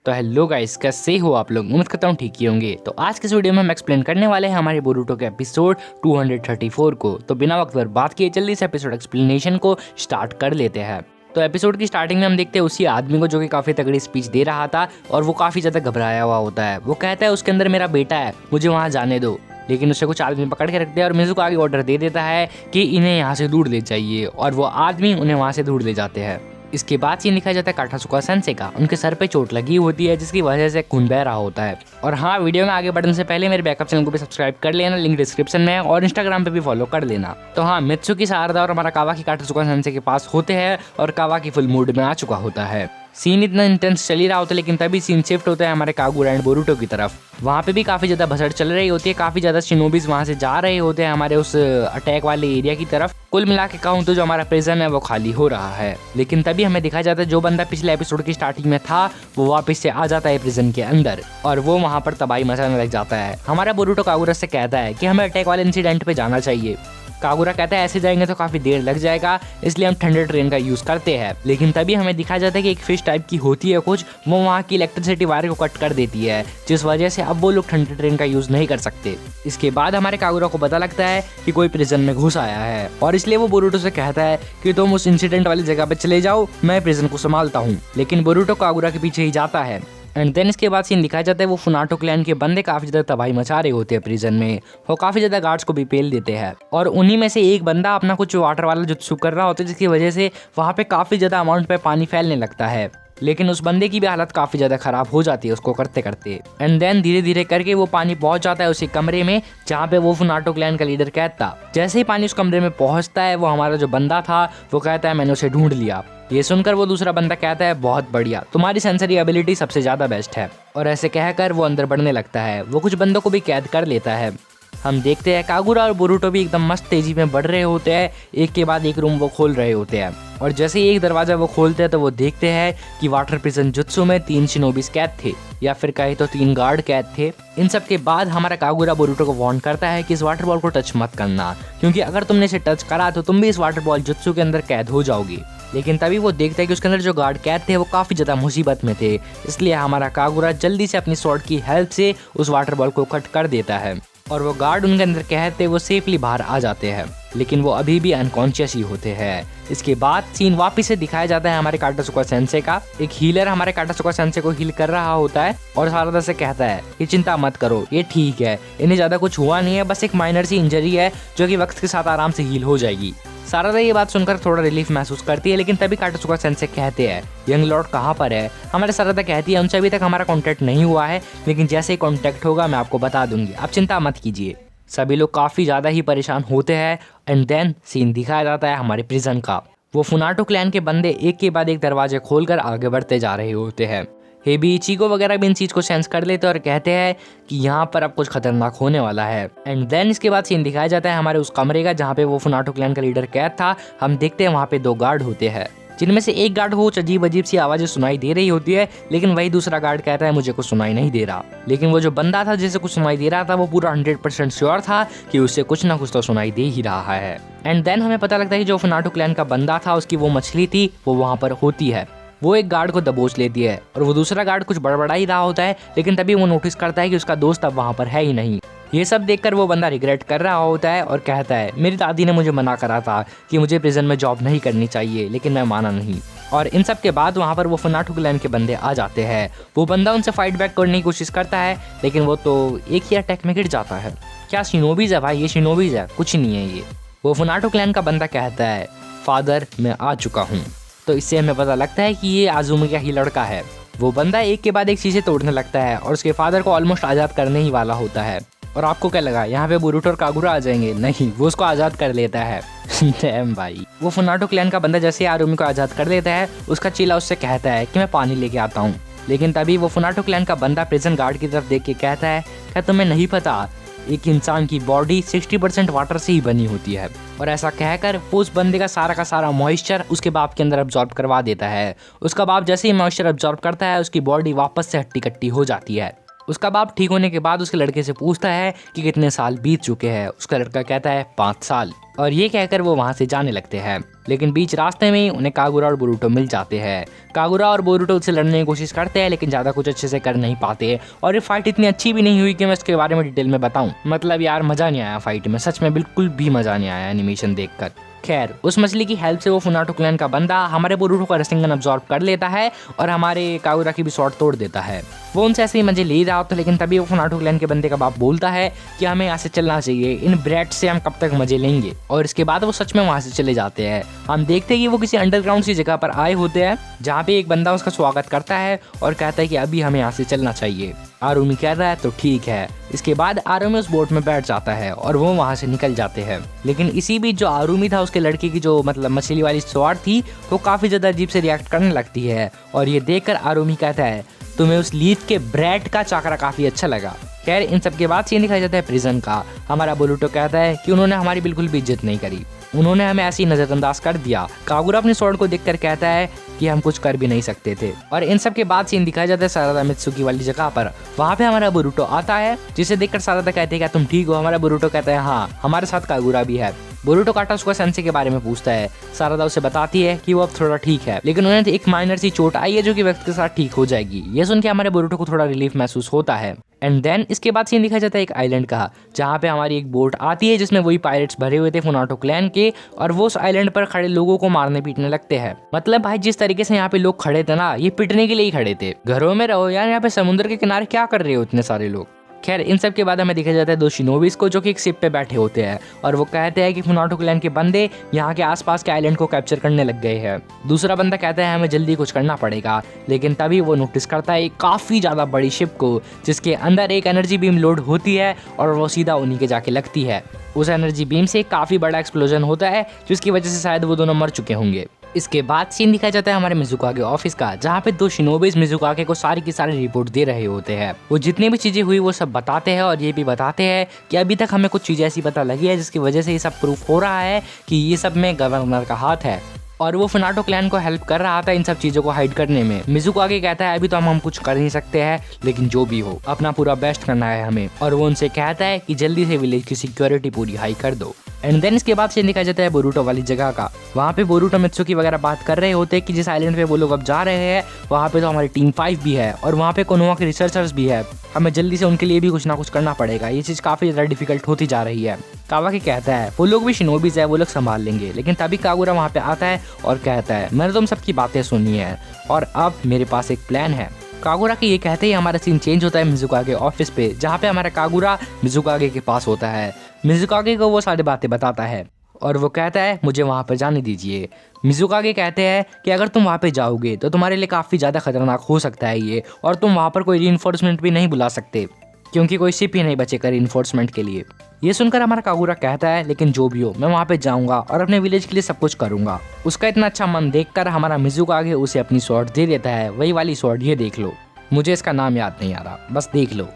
तो hello guys, कैसे हो आप लोग। उम्मीद करता हूँ ठीक ही होंगे। तो आज के इस वीडियो में हम एक्सप्लेन करने वाले हैं हमारे बोरूटो के एपिसोड 234 को। तो बिना वक्त बर्बाद किए जल्दी से एपिसोड एक्सप्लेनेशन को स्टार्ट कर लेते हैं। तो एपिसोड की स्टार्टिंग में हम देखते हैं उसी आदमी को जो कि काफी तगड़ी स्पीच दे रहा था और वो काफी ज्यादा घबराया हुआ होता है। वो कहता है उसके अंदर मेरा बेटा है, मुझे वहाँ जाने दो। लेकिन उससे कुछ आदमी पकड़ के रखते हैं और मिज़ू को आगे ऑर्डर दे देता है कि इन्हें यहाँ से दूर ले जाइए, और वो आदमी उन्हें वहाँ से दूर ले जाते हैं। इसके बाद सीन दिखाया जाता है काटासुका सेंसे का। उनके सर पे चोट लगी होती है जिसकी वजह से खून बह रहा होता है। और हाँ, वीडियो में आगे बढ़ने से पहले मेरे बैकअप चैनल को भी सब्सक्राइब कर लेना, लिंक डिस्क्रिप्शन में है, और इंस्टाग्राम पे भी फॉलो कर लेना। तो हाँ, मित्सुकी सारदा और हमारा कावाकी काटासुका सेंसे के पास होते हैं और कावाकी फुल मूड में आ चुका होता है। सीन इतना इंटेंस चल ही रहा होता है, लेकिन तभी सीन शिफ्ट होता है हमारे कागुरा एंड बोरूटो की तरफ। वहाँ पे भी काफी ज्यादा भसड़ चल रही होती है, काफी ज्यादा शिनोबीज वहाँ से जा रहे होते हैं हमारे उस अटैक वाले एरिया की तरफ। कुल मिला के कहूँ तो जो हमारा प्रिजन है वो खाली हो रहा है। लेकिन तभी हमें दिखाया जाता है जो बंदा पिछले एपिसोड की स्टार्टिंग में था वो वापस से आ जाता है प्रिजन के अंदर, और वो वहाँ पर तबाही मचाने लग जाता है। हमारा बोरूटो कागुरा से कहता है कि हमें अटैक वाले इंसिडेंट पे जाना चाहिए। कागुरा कहता है ऐसे जाएंगे तो काफी देर लग जाएगा, इसलिए हम थंडर ट्रेन का यूज करते हैं। लेकिन तभी हमें दिखाया जाता है कि एक फिश टाइप की होती है कुछ, वो वहाँ की इलेक्ट्रिसिटी वायर को कट कर देती है, जिस वजह से अब वो लोग थंडर ट्रेन का यूज नहीं कर सकते। इसके बाद हमारे कागुरा को पता लगता है कि कोई प्रिजन में घुस आया है, और इसलिए वो बोरूटो से कहता है कि तुम उस इंसिडेंट वाली जगह पे चले जाओ, मैं प्रिजन को संभालता हूँ। लेकिन बोरूटो कागुरा के पीछे ही जाता है। एंड देन इसके बाद सीन दिखाया जाता है वो फुनाटो क्लैन के बंदे काफी ज्यादा तबाही मचा रहे होते हैं प्रिजन में। वो काफी ज्यादा गार्ड्स को भी पेल देते हैं, और उन्हीं में से एक बंदा अपना कुछ वाटर वाला जुत्सु कर रहा होता है, जिसकी वजह से वहाँ पे काफी ज्यादा अमाउंट पे पानी फैलने लगता है। लेकिन उस बंदे की भी हालत काफी ज्यादा खराब हो जाती है उसको करते करते। एंड देन धीरे धीरे करके वो पानी पहुंच जाता है उसी कमरे में जहाँ पे वो फुनाटो क्लैन का लीडर कैद था। जैसे ही पानी उस कमरे में पहुंचता है, वो हमारा जो बंदा था वो कहता है मैंने उसे ढूंढ लिया। ये सुनकर वो दूसरा बंदा कहता है बहुत बढ़िया, तुम्हारी सेंसरी एबिलिटी सबसे ज्यादा बेस्ट है। और ऐसे कहकर वो अंदर बढ़ने लगता है। वो कुछ बंदों को भी कैद कर लेता है। हम देखते हैं कागुरा और बोरूटो भी एकदम मस्त तेजी में बढ़ रहे होते हैं, एक के बाद एक रूम वो खोल रहे होते हैं। और जैसे ही एक दरवाजा वो खोलते हैं तो वो देखते हैं कि वाटर प्रिजन जुत्सु में 3 शिनोबीज कैद थे, या फिर कहे तो 3 गार्ड कैद थे। इन सब के बाद हमारा कागुरा बोरूटो को वार्न करता है कि इस वाटर बॉल को टच मत करना, क्योंकि अगर तुमने इसे टच करा तो तुम भी इस वाटर बॉल जुत्सु के अंदर कैद हो जाओगी। लेकिन तभी वो देखता है कि उसके अंदर जो गार्ड कैद थे वो काफी ज्यादा मुसीबत में थे, इसलिए हमारा कागुरा जल्दी से अपनी स्वॉर्ड की हेल्प से उस वाटर बॉल को कट कर देता है, और वो गार्ड उनके अंदर कहते वो सेफली बाहर आ जाते हैं। लेकिन वो अभी भी अनकॉन्शियस ही होते हैं। इसके बाद सीन वापस से दिखाया जाता है हमारे काटासुका सेंसे का। एक हीलर हमारे काटासुका सेंसे को हील कर रहा होता है और सारदा से कहता है कि चिंता मत करो, ये ठीक है, इन्हें ज्यादा कुछ हुआ नहीं है, बस एक माइनर सी इंजरी है जो कि वक्त के साथ आराम से हील हो जाएगी। सारदा ये बात सुनकर थोड़ा रिलीफ महसूस करती है। लेकिन तभी काटासुका सेंसे कहते हैं यंग लॉर्ड कहाँ पर है। हमारे सारदा कहती है उनसे अभी तक हमारा कॉन्टैक्ट नहीं हुआ है, लेकिन जैसे ही कॉन्टैक्ट होगा मैं आपको बता दूंगी, आप चिंता मत कीजिए। सभी लोग काफी ज्यादा ही परेशान होते हैं। एंड देन सीन दिखाया जाता है हमारे प्रिजन का। वो फुनाटो क्लैन के बंदे एक के बाद एक दरवाजे खोलकर आगे बढ़ते जा रहे होते हैं। हेबी इचिको वगैरह भी इन चीज को सेंस कर लेते हैं और कहते हैं कि यहाँ पर अब कुछ खतरनाक होने वाला है। एंड देन इसके बाद सीन दिखाया जाता है हमारे उस कमरे का जहाँ पे वो फुनाटो क्लैन का लीडर कैद था। हम देखते हैं वहाँ पे 2 गार्ड होते हैं, जिनमें से एक गार्ड को अजीब अजीब सी आवाजें सुनाई दे रही होती है, लेकिन वही दूसरा गार्ड कहता है मुझे कुछ सुनाई नहीं दे रहा। लेकिन वो जो बंदा था जिसे कुछ सुनाई दे रहा था वो पूरा 100% श्योर था कि उसे कुछ ना कुछ तो सुनाई दे ही रहा है। एंड देन हमें पता लगता है कि जो फुनाटो क्लैन का बंदा था उसकी वो मछली थी वो वहाँ पर होती है। वो एक गार्ड को दबोच लेती है और वो दूसरा गार्ड कुछ बड़बड़ा ही रहा होता है, लेकिन तभी वो नोटिस करता है कि उसका दोस्त अब वहाँ पर है ही नहीं। ये सब देखकर वो बंदा रिग्रेट कर रहा होता है और कहता है मेरी दादी ने मुझे मना करा था कि मुझे प्रिजन में जॉब नहीं करनी चाहिए, लेकिन मैं माना नहीं। और इन सब के बाद वहाँ पर वो फुनाटो क्लैन के बंदे आ जाते हैं। वो बंदा उनसे फाइट बैक करने की कोशिश करता है, लेकिन वो तो एक ही अटैक में गिर जाता है। क्या शिनोबीज है भाई, ये शिनोबीज है, कुछ नहीं है ये। वो फुनाटो क्लैन का बंदा कहता है फादर मैं आ चुका हूँ। तो इससे हमें पता लगता है कि ये आजुमी का ही लड़का है। वो बंदा एक के बाद एक चीजें तोड़ने लगता है और उसके फादर को ऑलमोस्ट आजाद करने ही वाला होता है। और आपको क्या लगा यहाँ पे बोरूटो और कागुरा आ जाएंगे? नहीं, वो उसको आजाद कर लेता है। डैम भाई। वो फुनाटो क्लैन का बंदा जैसे आरुमी को आजाद कर देता है, उसका चेला उससे कहता है कि मैं पानी लेके आता हूँ। लेकिन तभी वो फुनाटो क्लैन का बंदा प्रिजन गार्ड की तरफ देख के कहता है क्या तुम्हें नहीं पता एक इंसान की बॉडी 60% वाटर से ही बनी होती है। और ऐसा कहकर वो उस बंदे का सारा मॉइस्चर उसके बाप के अंदर अब्सॉर्ब करवा देता है। उसका बाप जैसे ही मॉइस्चर अब्सॉर्ब करता है उसकी बॉडी वापस से हट्टी कट्टी हो जाती है। उसका बाप ठीक होने के बाद उसके लड़के से पूछता है कि कितने साल बीत चुके हैं। उसका लड़का कहता है 5 साल, और ये कहकर वो वहाँ से जाने लगते हैं। लेकिन बीच रास्ते में ही उन्हें कागुरा और बोरुटो मिल जाते हैं। कागुरा और बोरुटो उससे लड़ने की कोशिश करते हैं लेकिन ज़्यादा कुछ अच्छे से कर नहीं पाते, और ये फाइट इतनी अच्छी भी नहीं हुई कि मैं इसके बारे में डिटेल में बताऊं। मतलब यार मज़ा नहीं आया फाइट में, सच में बिल्कुल भी मज़ा नहीं आया एनिमेशन देखकर। खैर, उस मछली की हेल्प से वो फुनाटो क्लैन का बंदा हमारे बोरुटो का रेस्टिंग गन अब्सॉर्ब कर लेता है और हमारे कागुरा की भी शॉट तोड़ देता है। वो उनसे ऐसे ही मजे ले रहा होता है, लेकिन तभी वो फुनाटो क्लैन के बंदे का बाप बोलता है कि हमें यहाँ से चलना चाहिए, इन ब्रेड से हम कब तक मजे लेंगे। और इसके बाद वो सच में वहाँ से चले जाते हैं। हम देखते हैं कि वो किसी अंडरग्राउंड सी जगह पर आए होते हैं जहाँ पे एक बंदा उसका स्वागत करता है और कहता है कि अभी हमें यहाँ से चलना चाहिए। आरुमी कह रहा है तो ठीक है। इसके बाद आरुमी उस बोट में बैठ जाता है और वो वहाँ से निकल जाते हैं। लेकिन इसी बीच जो आरुमी था, उसके लड़के की जो मतलब मछली वाली स्वाड थी, वो काफ़ी ज़्यादा अजीब से रिएक्ट करने लगती है। और ये देखकर आरुमी कहता है तुम्हें उस लीफ के ब्रेड का चाकरा काफ़ी अच्छा लगा। खैर, इन सब के बाद सीन दिखाया जाता है प्रिजन का। हमारा बोरुटो कहता है कि उन्होंने हमारी बिल्कुल भी इज्जत नहीं करी, उन्होंने हमें ऐसे ही नजरअंदाज कर दिया। कागुरा अपनी स्वॉर्ड को देखकर कहता है कि हम कुछ कर भी नहीं सकते थे। और इन सब के बाद सीन दिखाया जाता है सारदा मित्सुकी वाली जगह पर। वहाँ पे हमारा बोरुटो आता है, जिसे देखकर सारदा कहते हैं क्या तुम ठीक हो। हमारा बोरुटो कहता है हाँ, हमारे साथ कागुरा भी है। बोरुटो काटासुका सेंसे के बारे में पूछता है। सारदा उसे बताती है कि वो अब थोड़ा ठीक है, लेकिन उन्हें एक माइनर सी चोट आई है जो कि वक्त के साथ ठीक हो जाएगी। ये सुन के हमारे बोरुटो को थोड़ा रिलीफ महसूस होता है। एंड देन इसके बाद सीन दिखाया जाता है एक आइलैंड का, जहाँ पे हमारी एक बोट आती है जिसमें वही पायरेट्स भरे हुए थे फुनाटो क्लैन के, और वो उस आइलैंड पर खड़े लोगों को मारने पीटने लगते हैं। मतलब भाई जिस तरीके से यहाँ पे लोग खड़े थे ना, ये पिटने के लिए ही खड़े थे। घरों में रहो यार, यहाँ पे समुद्र के किनारे क्या कर रहे हो इतने सारे लोग। खैर, इन सब के बाद हमें दिखा जाता है 2 शिनोबिस को जो कि एक शिप पे बैठे होते हैं, और वो कहते हैं कि फुनाटो क्लैन के बंदे यहाँ के आसपास के आइलैंड को कैप्चर करने लग गए हैं। दूसरा बंदा कहता है हमें जल्दी कुछ करना पड़ेगा, लेकिन तभी वो नोटिस करता है एक काफ़ी ज़्यादा बड़ी शिप को, जिसके अंदर एक एनर्जी बीम लोड होती है और वो सीधा उन्हीं के जाके लगती है। उस एनर्जी बीम से काफ़ी बड़ा एक्सप्लोजन होता है, जिसकी वजह से शायद वो दोनों मर चुके होंगे। इसके बाद सीन दिखाया जाता है हमारे मिजुकागे ऑफिस का, जहाँ पे 2 शिनोबिस मिजुकागे को सारी की सारी रिपोर्ट दे रहे होते हैं। वो जितनी भी चीजें हुई वो सब बताते हैं, और ये भी बताते हैं कि अभी तक हमें कुछ चीजें ऐसी पता लगी है जिसकी वजह से ये सब प्रूफ हो रहा है कि ये सब में गवर्नर का हाथ है, और वो फुनाटो क्लैन को हेल्प कर रहा था इन सब चीज़ों को हाइड करने में। मिजुकागे कहता है अभी तो हम कुछ कर नहीं सकते हैं, लेकिन जो भी हो अपना पूरा बेस्ट करना है हमें। और वो उनसे कहता है कि जल्दी से विलेज की सिक्योरिटी पूरी हाई कर दो। एंड देन इसके बाद से दिखाया जाता है बोरुटो वाली जगह का। वहाँ पे बोरुटो मित्सुकी वगैरह बात कर रहे होते हैं कि जिस आइलैंड पे वो लोग अब जा रहे हैं वहाँ पे तो हमारी टीम 5 भी है, और वहाँ पे कोनोहा के रिसर्चर्स भी है। हमें जल्दी से उनके लिए भी कुछ ना कुछ करना पड़ेगा, ये चीज़ काफ़ी ज़्यादा डिफिकल्ट होती जा रही है। कावाकी कहता है वो लोग भी शिनोबीज है, वो लोग संभाल लेंगे। लेकिन तभी कागुरा वहाँ पे आता है और कहता है मैंने तुम सबकी बातें सुनी है और अब मेरे पास एक प्लान है। कागुरा के ये कहते ही हमारा सीन चेंज होता है मिजुकागे ऑफिस पे, जहाँ पे हमारा कागुरा मिजुकागे के पास होता है। मिजुकागे को वो सारी बातें बताता है और वो कहता है मुझे वहाँ पर जाने दीजिए। मिजुकागे कहते हैं कि अगर तुम वहाँ पे जाओगे तो तुम्हारे लिए काफ़ी ज़्यादा खतरनाक हो सकता है ये, और तुम वहाँ पर कोई रीइंफोर्समेंट भी नहीं बुला सकते क्योंकि कोई शिप ही नहीं बचेगा रीइंफोर्समेंट के लिए। ये सुनकर हमारा कागुरा कहता है लेकिन जो भी हो मैं वहाँ पे जाऊँगा और अपने विलेज के लिए सब कुछ करूँगा। उसका इतना अच्छा मन देखकर हमारा मिजुकागे उसे अपनी स्वॉर्ड दे देता है, वही वाली स्वॉर्ड, ये देख लो, मुझे इसका नाम याद नहीं आ रहा, बस देख लो।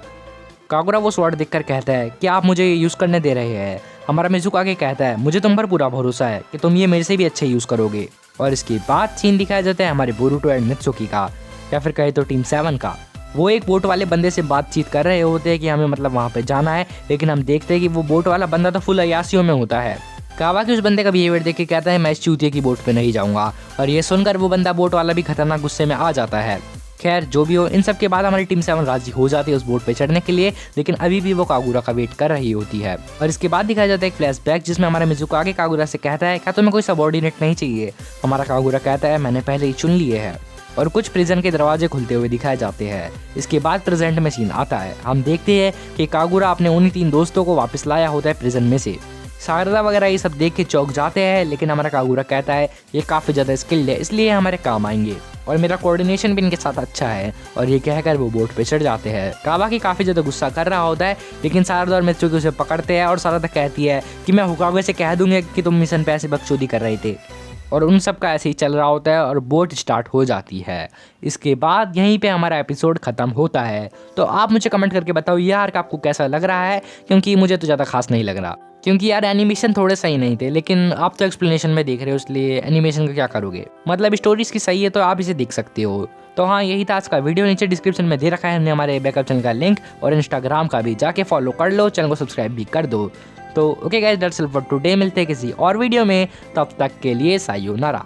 कागुरा वो स्वॉर्ड देखकर कहता है कि आप मुझे यूज़ करने दे रहे हैं। हमारा मिजुकागे कहता है मुझे तुम पर पूरा भरोसा है कि तुम ये मेरे से भी अच्छे यूज़ करोगे। और इसके बाद सीन दिखाया जाता है हमारे बोरुटो एंड मित्सुकी का, या फिर कहे तो टीम 7 का। वो एक बोट वाले बंदे से बातचीत कर रहे होते हैं कि हमें मतलब वहाँ पे जाना है, लेकिन हम देखते हैं कि वो बोट वाला बंदा तो फुल अयासियों में होता है। कावाकी उस बंदे का बिहेवियर देख के कहता है मैं इस चूतिए की बोट पे नहीं जाऊँगा, और ये सुनकर वो बंदा बोट वाला भी खतरनाक गुस्से में आ जाता है। खैर जो भी हो, इन सब के बाद हमारी टीम 7 राजी हो जाती है उस बोट पे चढ़ने के लिए, लेकिन अभी भी वो कागुरा का वेट कर रही होती है। और इसके बाद दिखाया जाता है एक फ्लैशबैक जिसमें हमारा मिजुकागे कागुरा से कहता है क्या तुम्हें कोई सबऑर्डिनेट नहीं चाहिए। हमारा कागुरा कहता है मैंने पहले ही चुन लिए है, और कुछ प्रिजन के दरवाजे खुलते हुए दिखाए जाते हैं। इसके बाद प्रेजेंट में सीन आता है, हम देखते हैं कि कागुरा अपने उन्हीं 3 दोस्तों को वापस लाया होता है प्रिजन में से। सारदा वगैरह ये सब देख के चौंक जाते हैं, लेकिन हमारा कागुरा कहता है ये काफ़ी ज़्यादा स्किल्ड है इसलिए हमारे काम आएंगे, और मेरा कोऑर्डिनेशन भी इनके साथ अच्छा है। और ये कहकर वो बोट पे चढ़ जाते हैं। कावाकी काफ़ी ज़्यादा गुस्सा कर रहा होता है, लेकिन सारदा और मित्सुकी उसे पकड़ते हैं, और सारदा कहती है कि मैं होकागे से कह दूंगी कि तुम मिशन पे ऐसे बकचोदी कर रहे थे। और उन सब का ऐसे ही चल रहा होता है और बोट स्टार्ट हो जाती है। इसके बाद यहीं पे हमारा एपिसोड ख़त्म होता है। तो आप मुझे कमेंट करके बताओ यार कि आपको कैसा लग रहा है, क्योंकि मुझे तो ज़्यादा खास नहीं लग रहा, क्योंकि यार एनिमेशन थोड़े सही नहीं थे, लेकिन आप तो एक्सप्लेनेशन में देख रहे हो इसलिए एनिमेशन का क्या करोगे। मतलब स्टोरीज की सही है तो आप इसे देख सकते हो। तो हाँ, यही था आज का वीडियो। नीचे डिस्क्रिप्शन में दे रखा है हमने हमारे बैकअप चैनल का लिंक और इंस्टाग्राम का भी, जाके फॉलो कर लो, चैनल को सब्सक्राइब भी कर दो। तो okay guys, that's all for today. मिलते हैं किसी और वीडियो में, तब तक के लिए सायोनारा।